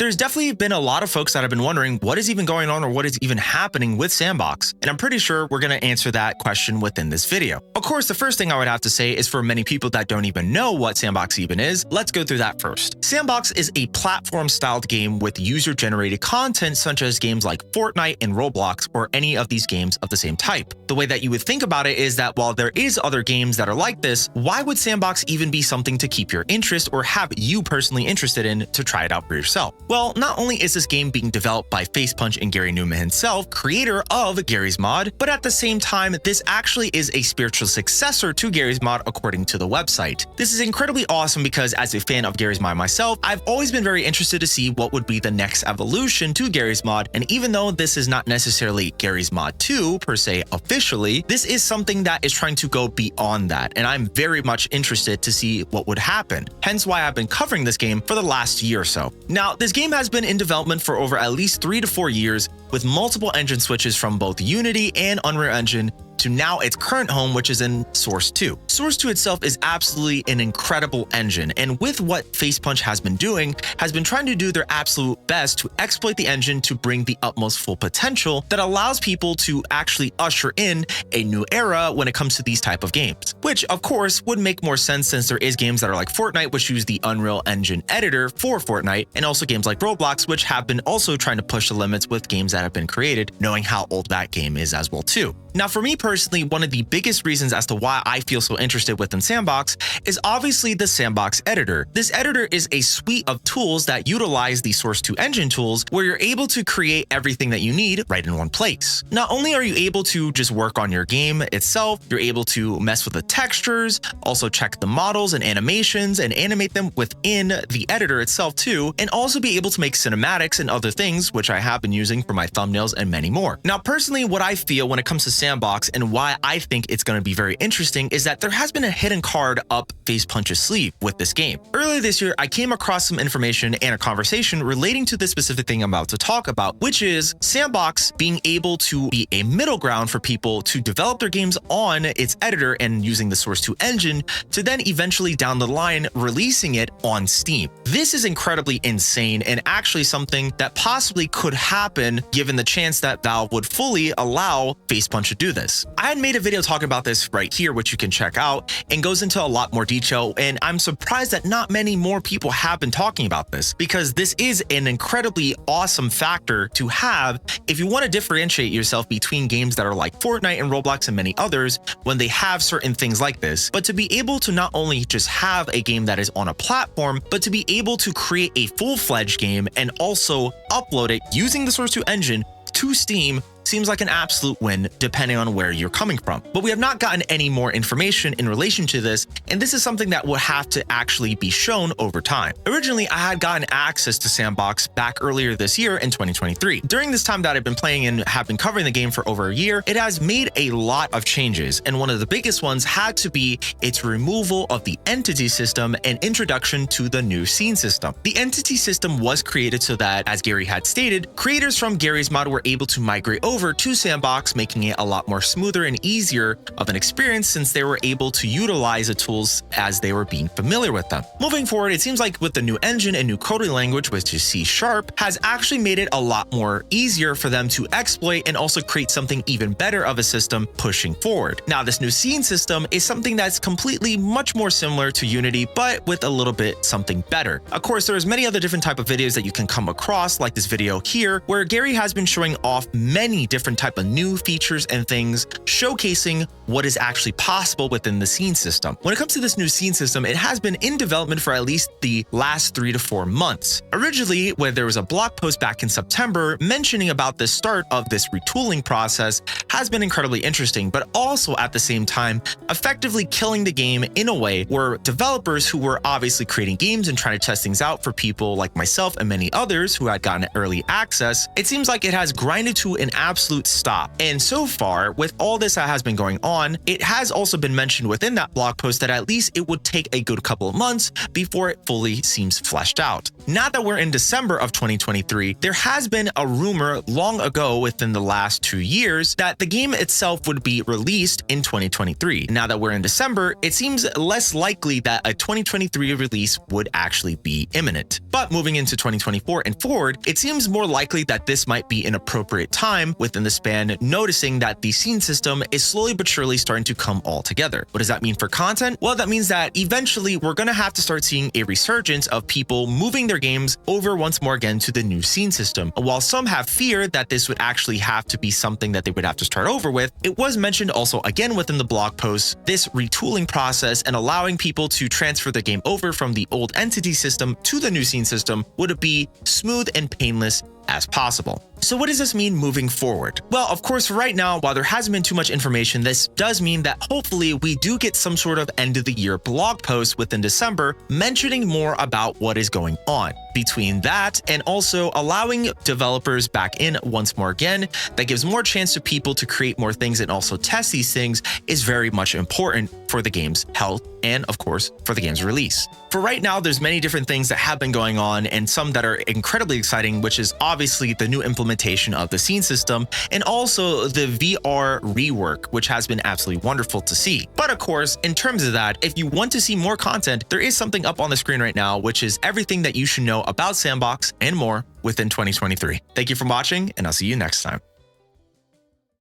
There's definitely been a lot of folks that have been wondering what is even going on or what is even happening with S&box, and I'm pretty sure we're going to answer that question within this video. Of course, the first thing I would have to say is for many people that don't even know what S&box even is, let's go through that first. S&box is a platform-styled game with user-generated content such as games like Fortnite and Roblox or any of these games of the same type. The way that you would think about it is that while there is other games that are like this, why would S&box even be something to keep your interest or have you personally interested in to try it out for yourself? Well, not only is this game being developed by Facepunch and Garry Newman himself, creator of Garry's Mod, but at the same time, this actually is a spiritual successor to Garry's Mod according to the website. This is incredibly awesome because as a fan of Garry's Mod myself, I've always been very interested to see what would be the next evolution to Garry's Mod, and even though this is not necessarily Garry's Mod 2 per se officially, this is something that is trying to go beyond that, and I'm very much interested to see what would happen. Hence why I've been covering this game for the last year or so. Now, this game has been in development for over at least 3 to 4 years with multiple engine switches from both Unity and Unreal Engine to now its current home, which is in Source 2. Source 2 itself is absolutely an incredible engine, and with what Facepunch has been doing, has been trying to do their absolute best to exploit the engine to bring the utmost full potential that allows people to actually usher in a new era when it comes to these type of games, which of course would make more sense since there is games that are like Fortnite, which use the Unreal Engine editor for Fortnite, and also games like Roblox, which have been also trying to push the limits with games that have been created, knowing how old that game is as well too. Now, for me personally, one of the biggest reasons as to why I feel so interested within S&box is obviously the S&box editor. This editor is a suite of tools that utilize the Source 2 engine tools where you're able to create everything that you need right in one place. Not only are you able to just work on your game itself, you're able to mess with the textures, also check the models and animations and animate them within the editor itself too, and also be able to make cinematics and other things, which I have been using for my thumbnails and many more. Now, personally, what I feel when it comes to S&box and why I think it's going to be very interesting is that there has been a hidden card up Facepunch's sleeve with this game. Earlier this year, I came across some information and a conversation relating to this specific thing I'm about to talk about, which is S&box being able to be a middle ground for people to develop their games on its editor and using the Source 2 engine to then eventually down the line releasing it on Steam. This is incredibly insane and actually something that possibly could happen given the chance that Valve would fully allow Facepunch to do this. I had made a video talking about this right here, which you can check out, and goes into a lot more detail, and I'm surprised that not many more people have been talking about this because this is an incredibly awesome factor to have if you want to differentiate yourself between games that are like Fortnite and Roblox and many others when they have certain things like this, but to be able to not only just have a game that is on a platform, but to be able to create a full-fledged game and also upload it using the Source 2 engine to Steam seems like an absolute win depending on where you're coming from. But we have not gotten any more information in relation to this, and this is something that will have to actually be shown over time. Originally, I had gotten access to S&box back earlier this year in 2023. During this time that I've been playing and have been covering the game for over a year, it has made a lot of changes, and one of the biggest ones had to be its removal of the entity system and introduction to the new scene system. The entity system was created so that, as Garry had stated, creators from Garry's Mod were able to migrate over to S&box, making it a lot more smoother and easier of an experience since they were able to utilize the tools as they were being familiar with them. Moving forward, it seems like with the new engine and new coding language, which is C# has actually made it a lot more easier for them to exploit and also create something even better of a system pushing forward. Now, this new scene system is something that's completely much more similar to Unity, but with a little bit something better. Of course, there's many other different type of videos that you can come across, like this video here, where Garry has been showing off many different type of new features and things, showcasing what is actually possible within the scene system. When it comes to this new scene system, it has been in development for at least the last 3 to 4 months. Originally, where there was a blog post back in September mentioning about the start of this retooling process has been incredibly interesting, but also at the same time, effectively killing the game in a way where developers who were obviously creating games and trying to test things out for people like myself and many others who had gotten early access, it seems like it has grinded to an absolute absolute stop. And so far, with all this that has been going on, it has also been mentioned within that blog post that at least it would take a good couple of months before it fully seems fleshed out. Now that we're in December of 2023, there has been a rumor long ago within the last 2 years that the game itself would be released in 2023. Now that we're in December, it seems less likely that a 2023 release would actually be imminent. But moving into 2024 and forward, it seems more likely that this might be an appropriate time within the span, noticing that the scene system is slowly but surely starting to come all together. What does that mean for content? Well, that means that eventually we're going to have to start seeing a resurgence of people moving their games over once more again to the new scene system. While some have feared that this would actually have to be something that they would have to start over with, it was mentioned also again within the blog post, this retooling process and allowing people to transfer the game over from the old entity system to the new scene system would be smooth and painless as possible. So what does this mean moving forward? Well, of course, right now, while there hasn't been too much information, this does mean that hopefully we do get some sort of end of the year blog post within December mentioning more about what is going on. Between that and also allowing developers back in once more again, that gives more chance to people to create more things and also test these things is very much important for the game's health and of course for the game's release. For right now, there's many different things that have been going on and some that are incredibly exciting, which is obviously the new implementation of the scene system and also the VR rework, which has been absolutely wonderful to see. But of course, in terms of that, if you want to see more content, there is something up on the screen right now, which is everything that you should know about S&box and more within 2023. Thank you for watching, and I'll see you next time.